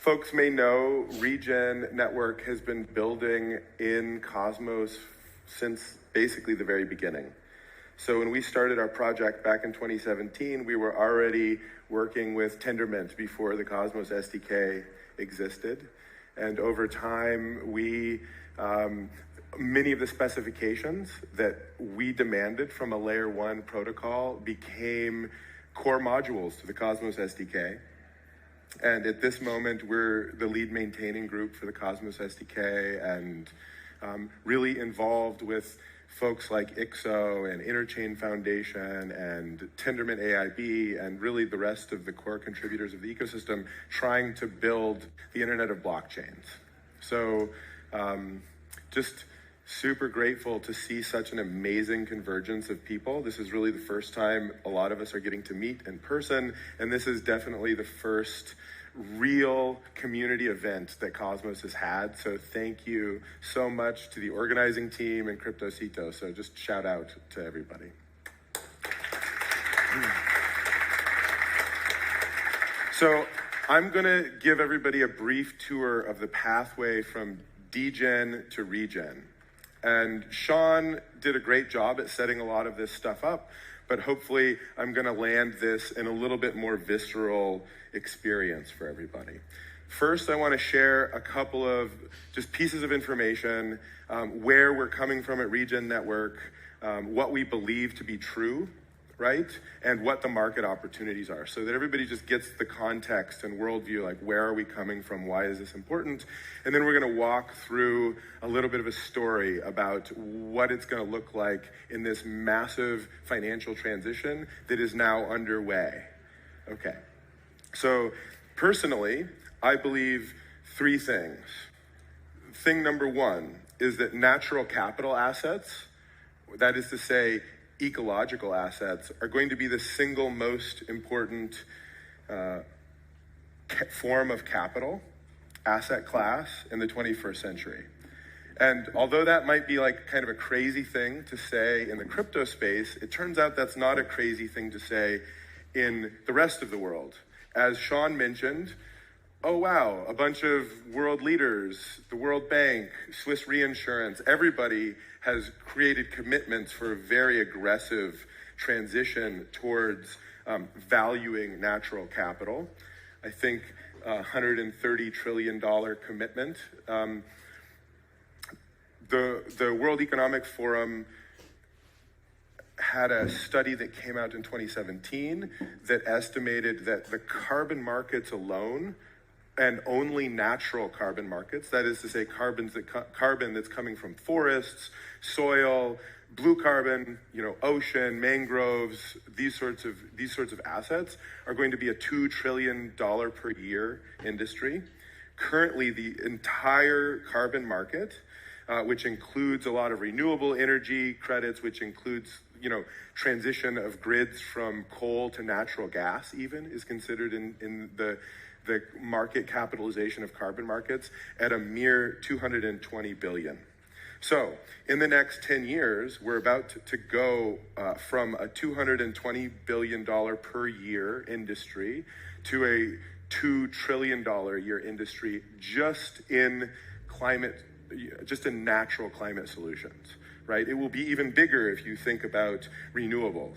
folks may know, Regen network has been building in Cosmos since basically the very beginning. So when we started our project back in 2017, we were already working with Tendermint before the Cosmos SDK existed. And over time, many of the specifications that we demanded from a layer 1 protocol became core modules to the Cosmos SDK. And at this moment, we're the lead maintaining group for the Cosmos SDK and really involved with folks like IXO and Interchain Foundation and Tendermint AIB and really the rest of the core contributors of the ecosystem trying to build the Internet of Blockchains. So just super grateful to see such an amazing convergence of people. This is really the first time a lot of us are getting to meet in person, and this is definitely the first real community event that Cosmos has had. So thank you so much to the organizing team and CryptoCito. So just shout out to everybody. So I'm gonna give everybody a brief tour of the pathway from Degen to Regen. And Sean did a great job at setting a lot of this stuff up, but hopefully I'm gonna land this in a little bit more visceral experience for everybody. First, I wanna share a couple of just pieces of information, where we're coming from at Regen Network, what we believe to be true, right? And what the market opportunities are, so that everybody just gets the context and worldview, like where are we coming from, why is this important? And then we're gonna walk through a little bit of a story about what it's gonna look like in this massive financial transition that is now underway. Okay, so personally, I believe 3 things. Thing number 1 is that natural capital assets, that is to say, ecological assets, are going to be the single most important form of capital, asset class in the 21st century. And although that might be like kind of a crazy thing to say in the crypto space, it turns out that's not a crazy thing to say in the rest of the world. As Sean mentioned, oh wow, a bunch of world leaders, the World Bank, Swiss Reinsurance, everybody has created commitments for a very aggressive transition towards valuing natural capital. I think $130 trillion commitment. The World Economic Forum had a study that came out in 2017 that estimated that the carbon markets alone, and only natural carbon markets, that is to say carbon that's coming from forests, soil, blue carbon, ocean, mangroves, these sorts of assets are going to be a $2 trillion per year industry. Currently, the entire carbon market, which includes a lot of renewable energy credits, which includes transition of grids from coal to natural gas even, is considered in the market capitalization of carbon markets at a mere 220 billion. So in the next 10 years, we're about to go from a $220 billion per year industry to a $2 trillion a year industry just in natural climate solutions, right? It will be even bigger if you think about renewables,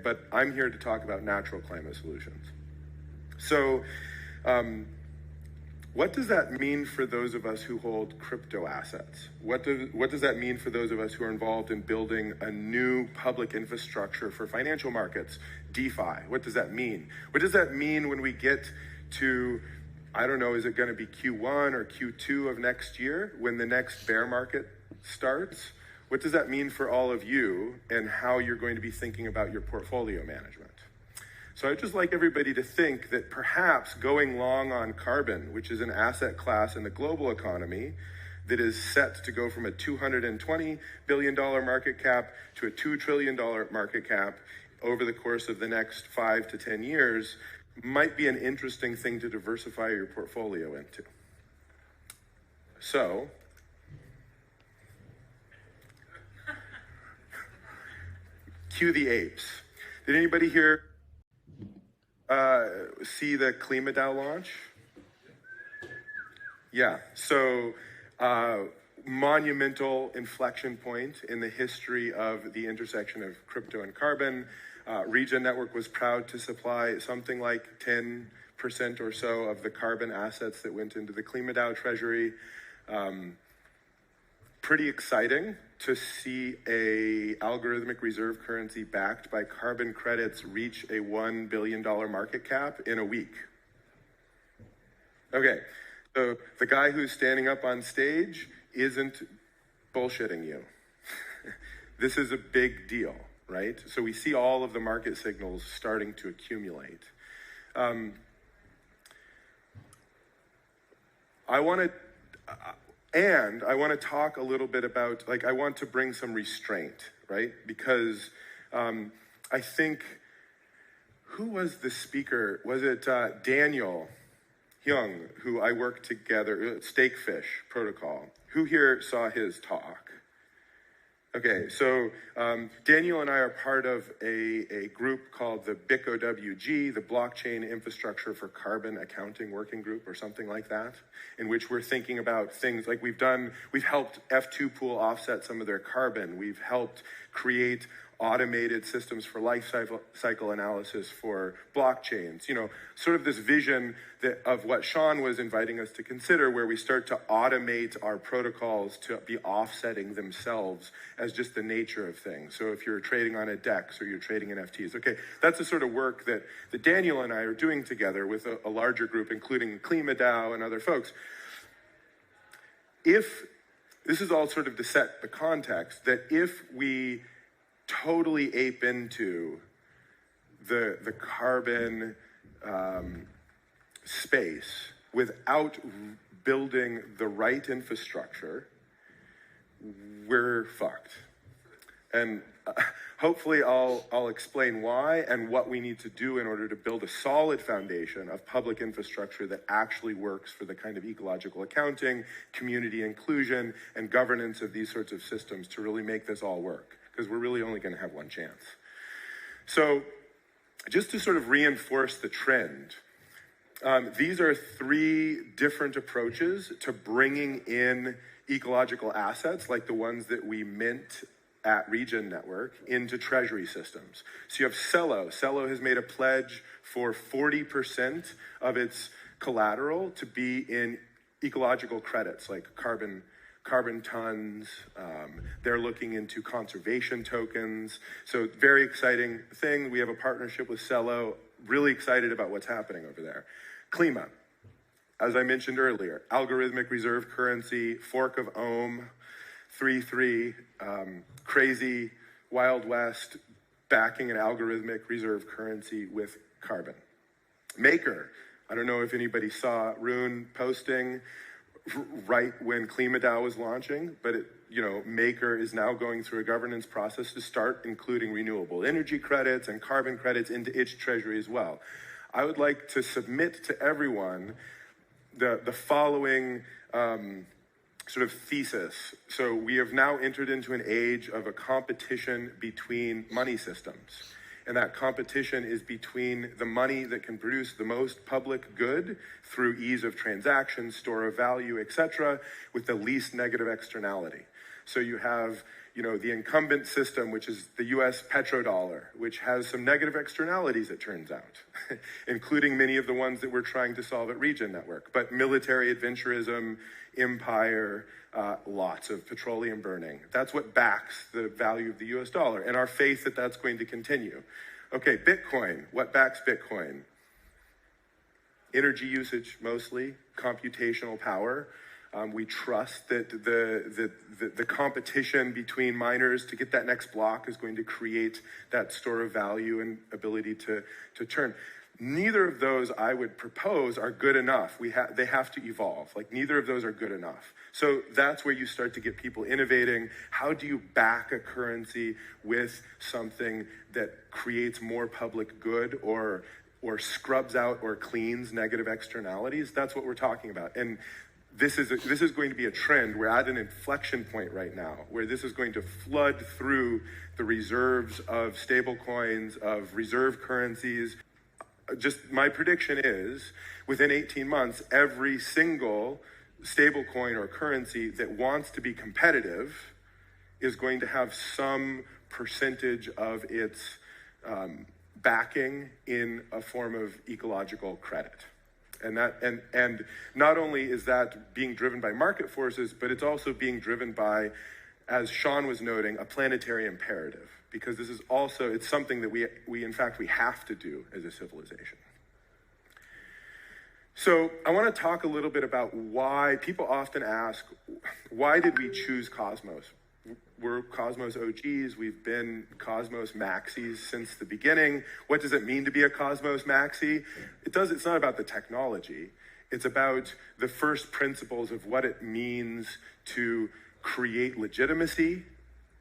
but I'm here to talk about natural climate solutions. So, what does that mean for those of us who hold crypto assets? What does that mean for those of us who are involved in building a new public infrastructure for financial markets, DeFi? What does that mean? What does that mean when we get to, I don't know, is it going to be Q1 or Q2 of next year when the next bear market starts? What does that mean for all of you and how you're going to be thinking about your portfolio management? So I'd just like everybody to think that perhaps going long on carbon, which is an asset class in the global economy that is set to go from a $220 billion market cap to a $2 trillion market cap over the course of the next 5 to 10 years, might be an interesting thing to diversify your portfolio into. So, cue the apes. Did anybody here see the ClimaDAO launch? Yeah, so monumental inflection point in the history of the intersection of crypto and carbon. Regen Network was proud to supply something like 10% or so of the carbon assets that went into the KlimaDAO treasury. Pretty exciting to see a algorithmic reserve currency backed by carbon credits reach a $1 billion market cap in a week. Okay, so the guy who's standing up on stage isn't bullshitting you. This is a big deal, right? So we see all of the market signals starting to accumulate. I want to talk a little bit about, I want to bring some restraint, right? Because I think, who was the speaker? Was it Daniel Hyung, who I worked together, Steakfish Protocol? Who here saw his talk? Okay, so Daniel and I are part of a group called the BICOWG, the Blockchain Infrastructure for Carbon Accounting Working Group, or something like that, in which we're thinking about things like we've helped F2 Pool offset some of their carbon. We've helped create automated systems for life cycle analysis for blockchains. You know, sort of this vision of what Sean was inviting us to consider, where we start to automate our protocols to be offsetting themselves as just the nature of things. So if you're trading on a DEX or you're trading in FTs, okay, that's the sort of work that Daniel and I are doing together with a larger group, including KlimaDAO and other folks. If this is all sort of to set the context that if we totally ape into the carbon space without building the right infrastructure, we're fucked. And hopefully I'll explain why and what we need to do in order to build a solid foundation of public infrastructure that actually works for the kind of ecological accounting, community inclusion, and governance of these sorts of systems to really make this all work, because we're really only going to have one chance. So just to sort of reinforce the trend, these are three different approaches to bringing in ecological assets like the ones that we mint at Regen Network into treasury systems. So you have Cello. Cello has made a pledge for 40% of its collateral to be in ecological credits like carbon tons. They're looking into conservation tokens. So very exciting thing. We have a partnership with Cello. Really excited about what's happening over there. Klima, as I mentioned earlier, algorithmic reserve currency, fork of Ohm, 3.3, crazy Wild West, backing an algorithmic reserve currency with carbon. Maker, I don't know if anybody saw Rune posting right when KlimaDAO was launching, but Maker is now going through a governance process to start including renewable energy credits and carbon credits into its treasury as well. I would like to submit to everyone the following sort of thesis. So we have now entered into an age of a competition between money systems. And that competition is between the money that can produce the most public good through ease of transaction, store of value, etc., with the least negative externality. So you have, the incumbent system, which is the US petrodollar, which has some negative externalities, it turns out, including many of the ones that we're trying to solve at Regen Network. But military adventurism, empire, lots of petroleum burning. That's what backs the value of the US dollar and our faith that that's going to continue. Okay, Bitcoin. What backs Bitcoin? Energy usage mostly, computational power. We trust that the competition between miners to get that next block is going to create that store of value and ability to turn. Neither of those I would propose are good enough. They have to evolve. Neither of those are good enough. So that's where you start to get people innovating. How do you back a currency with something that creates more public good or scrubs out or cleans negative externalities? That's what we're talking about. And this is going to be a trend. We're at an inflection point right now where this is going to flood through the reserves of stable coins, of reserve currencies. Just my prediction is within 18 months, every single stable coin or currency that wants to be competitive is going to have some percentage of its backing in a form of ecological credit. And not only is that being driven by market forces, but it's also being driven by, as Sean was noting, a planetary imperative, because this is also, it's something that we in fact have to do as a civilization. So I want to talk a little bit about why people often ask, why did we choose Cosmos? We're Cosmos OGs. We've been Cosmos Maxis since the beginning. What does it mean to be a Cosmos Maxi? It's not about the technology. It's about the first principles of what it means to create legitimacy,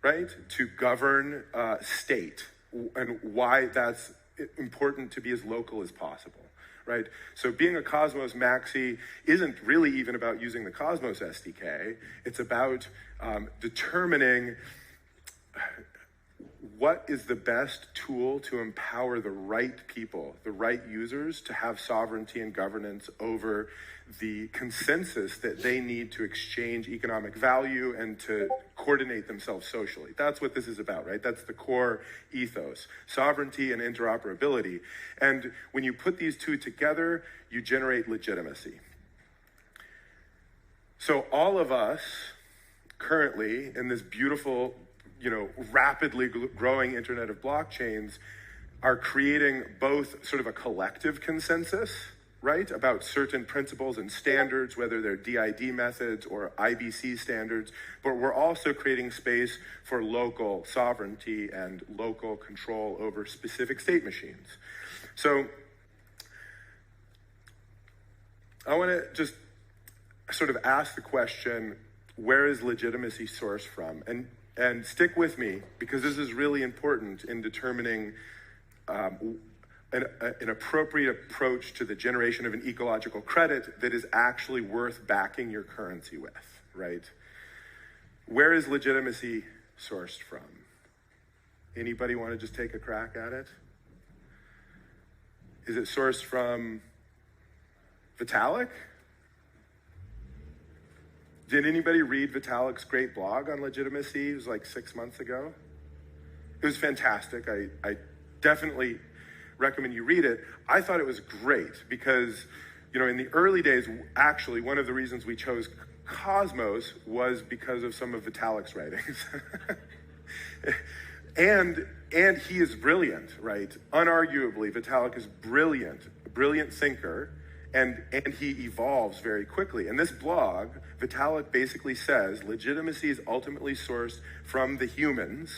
right? To govern state, and why that's important to be as local as possible. Right? So being a Cosmos Maxi isn't really even about using the Cosmos SDK. It's about determining what is the best tool to empower the right people, the right users, to have sovereignty and governance over the consensus that they need to exchange economic value and to coordinate themselves socially. That's what this is about, right? That's the core ethos, sovereignty and interoperability. And when you put these two together, you generate legitimacy. So all of us currently in this beautiful, rapidly growing internet of blockchains are creating both sort of a collective consensus, right, about certain principles and standards, whether they're DID methods or IBC standards, but we're also creating space for local sovereignty and local control over specific state machines. So I want to just sort of ask the question, where is legitimacy sourced from? And stick with me, because this is really important in determining an appropriate approach to the generation of an ecological credit that is actually worth backing your currency with, right? Where is legitimacy sourced from? Anybody want to just take a crack at it? Is it sourced from Vitalik? Did anybody read Vitalik's great blog on legitimacy? It was like 6 months ago. It was fantastic. I definitely recommend you read it. I thought it was great because, in the early days, actually, one of the reasons we chose Cosmos was because of some of Vitalik's writings. and he is brilliant, right? Unarguably, Vitalik is brilliant, a brilliant thinker, and he evolves very quickly. In this blog, Vitalik basically says legitimacy is ultimately sourced from the humans,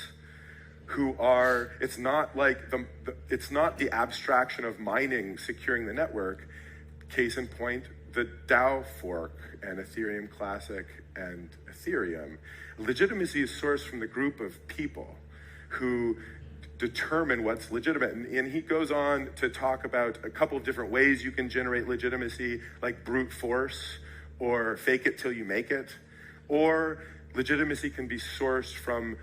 who are, it's not like it's not the abstraction of mining securing the network. Case in point, the DAO fork and Ethereum Classic and Ethereum. Legitimacy is sourced from the group of people who determine what's legitimate. And he goes on to talk about a couple of different ways you can generate legitimacy, like brute force or fake it till you make it. Or legitimacy can be sourced from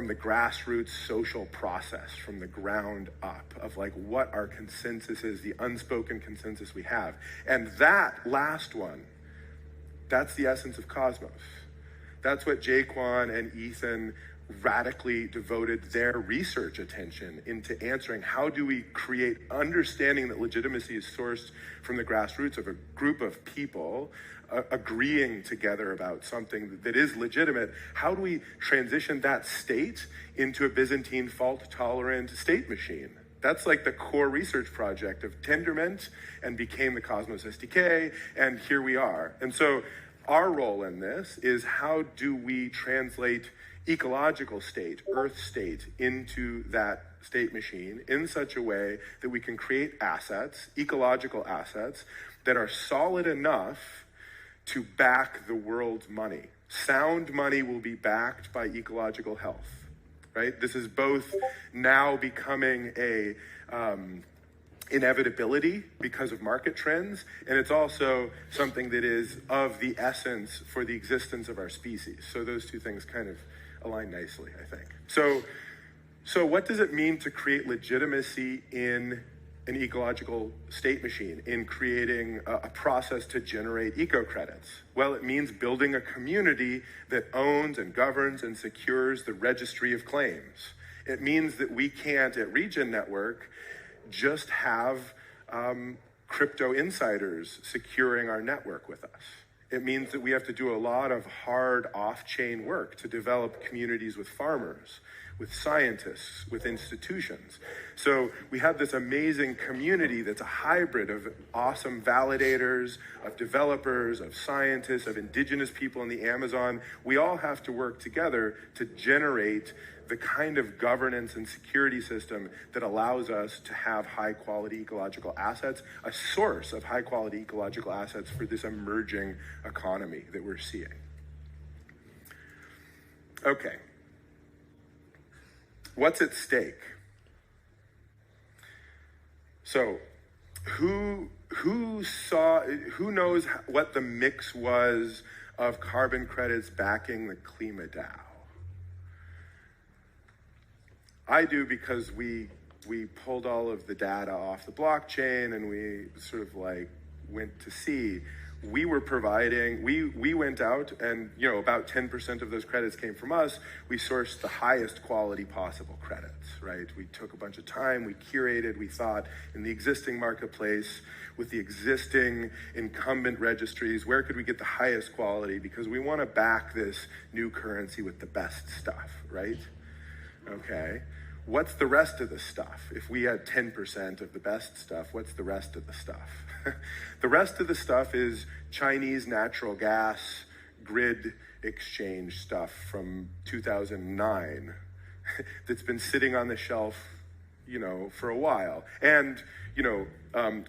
the grassroots social process, from the ground up, of like what our consensus is, the unspoken consensus we have. And that last one, that's the essence of Cosmos. That's what Jaquan and Ethan radically devoted their research attention into answering. How do we create understanding that legitimacy is sourced from the grassroots of a group of people agreeing together about something that is legitimate? How do we transition that state into a Byzantine fault-tolerant state machine? That's like the core research project of Tendermint, and became the Cosmos SDK, and here we are. And so our role in this is, how do we translate ecological state, earth state, into that state machine in such a way that we can create assets, ecological assets, that are solid enough to back the world's money. Sound money will be backed by ecological health, right? This is both now becoming a inevitability because of market trends, and it's also something that is of the essence for the existence of our species. So those two things kind of align nicely, I think. So what does it mean to create legitimacy in an ecological state machine, in creating a process to generate eco-credits? Well, it means building a community that owns and governs and secures the registry of claims. It means that we can't, at Regen Network, just have crypto insiders securing our network with us. It means that we have to do a lot of hard off-chain work to develop communities with farmers, with scientists, with institutions. So we have this amazing community that's a hybrid of awesome validators, of developers, of scientists, of indigenous people in the Amazon. We all have to work together to generate the kind of governance and security system that allows us to have high quality ecological assets, a source of high quality ecological assets for this emerging economy that we're seeing. Okay. What's at stake? So, who knows what the mix was of carbon credits backing the KlimaDAO? I do, because we pulled all of the data off the blockchain and we sort of like went to see. We were providing, we went out and, about 10% of those credits came from us. We sourced the highest quality possible credits, right? We took a bunch of time, we curated, we thought in the existing marketplace with the existing incumbent registries, where could we get the highest quality? Because we want to back this new currency with the best stuff, right? Okay. What's the rest of the stuff? If we had 10% of the best stuff, what's the rest of the stuff? The rest of the stuff is Chinese natural gas grid exchange stuff from 2009 that's been sitting on the shelf, for a while. And,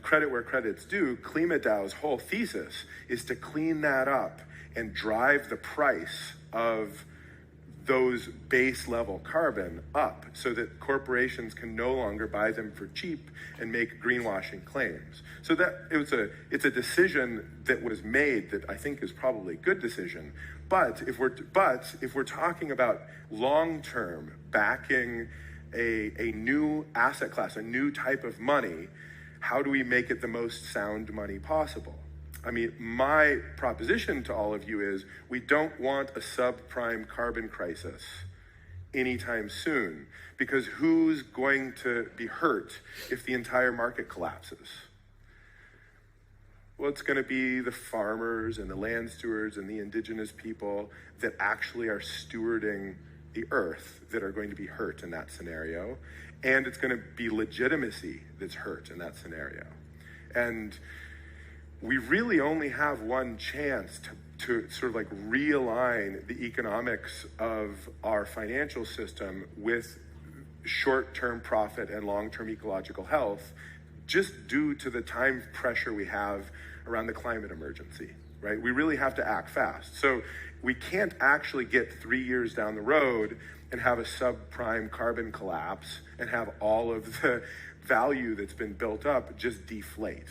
credit where credit's due, KlimaDAO's whole thesis is to clean that up and drive the price of those base level carbon up so that corporations can no longer buy them for cheap and make greenwashing claims. So that it's a decision that was made that I think is probably a good decision. But if we're talking about long-term backing a new asset class, a new type of money, how do we make it the most sound money possible? I mean, my proposition to all of you is we don't want a subprime carbon crisis anytime soon, because who's going to be hurt if the entire market collapses? Well, it's going to be the farmers and the land stewards and the indigenous people that actually are stewarding the earth that are going to be hurt in that scenario. And it's going to be legitimacy that's hurt in that scenario. And we really only have one chance to sort of like realign the economics of our financial system with short-term profit and long-term ecological health, just due to the time pressure we have around the climate emergency, right? We really have to act fast. So we can't actually get 3 years down the road and have a subprime carbon collapse and have all of the value that's been built up just deflate.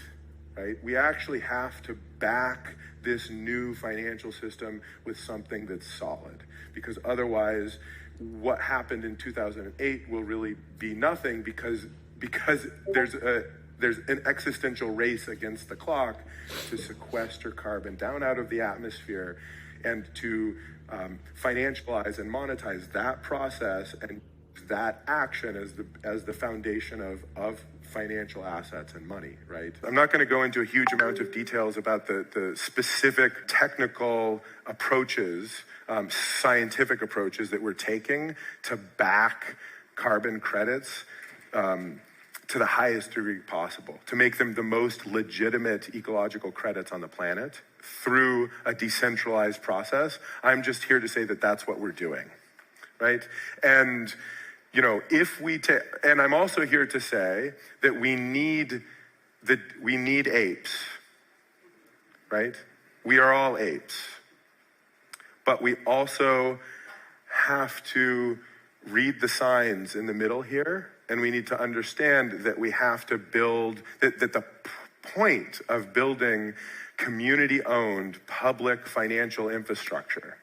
Right? We actually have to back this new financial system with something that's solid, because otherwise what happened in 2008 will really be nothing, because there's an existential race against the clock to sequester carbon down out of the atmosphere and to financialize and monetize that process and that action as the foundation of financial assets and money, right? I'm not going to go into a huge amount of details about the specific technical approaches, scientific approaches that we're taking to back carbon credits to the highest degree possible, to make them the most legitimate ecological credits on the planet through a decentralized process. I'm just here to say that that's what we're doing, right? And and I'm also here to say that we need apes, right? We are all apes. But we also have to read the signs in the middle here, and we need to understand that we have to build, that the point of building community-owned public financial infrastructure,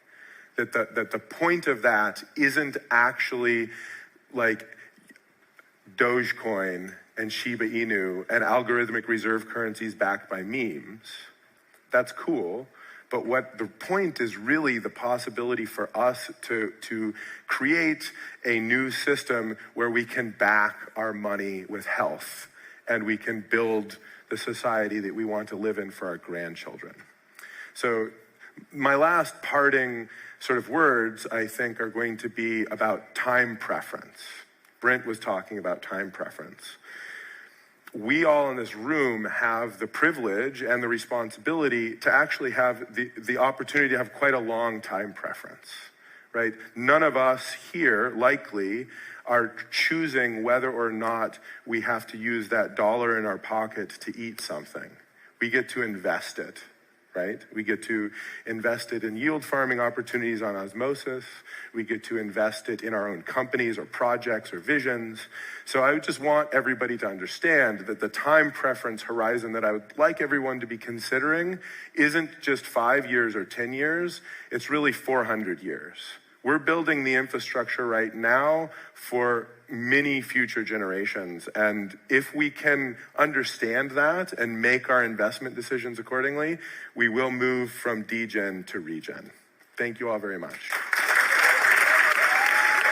that the point of that isn't actually like Dogecoin and Shiba Inu and algorithmic reserve currencies backed by memes. That's cool. But what the point is really the possibility for us to create a new system where we can back our money with health and we can build the society that we want to live in for our grandchildren. So my last parting sort of words, I think, are going to be about time preference. Brent was talking about time preference. We all in this room have the privilege and the responsibility to actually have the opportunity to have quite a long time preference, right? None of us here, likely, are choosing whether or not we have to use that dollar in our pocket to eat something. We get to invest it, right? We get to invest it in yield farming opportunities on osmosis. We get to invest it in our own companies or projects or visions. So I would just want everybody to understand that the time preference horizon that I would like everyone to be considering isn't just 5 years or 10 years, it's really 400 years. We're building the infrastructure right now for many future generations. And if we can understand that and make our investment decisions accordingly, we will move from Degen to Regen. Thank you all very much.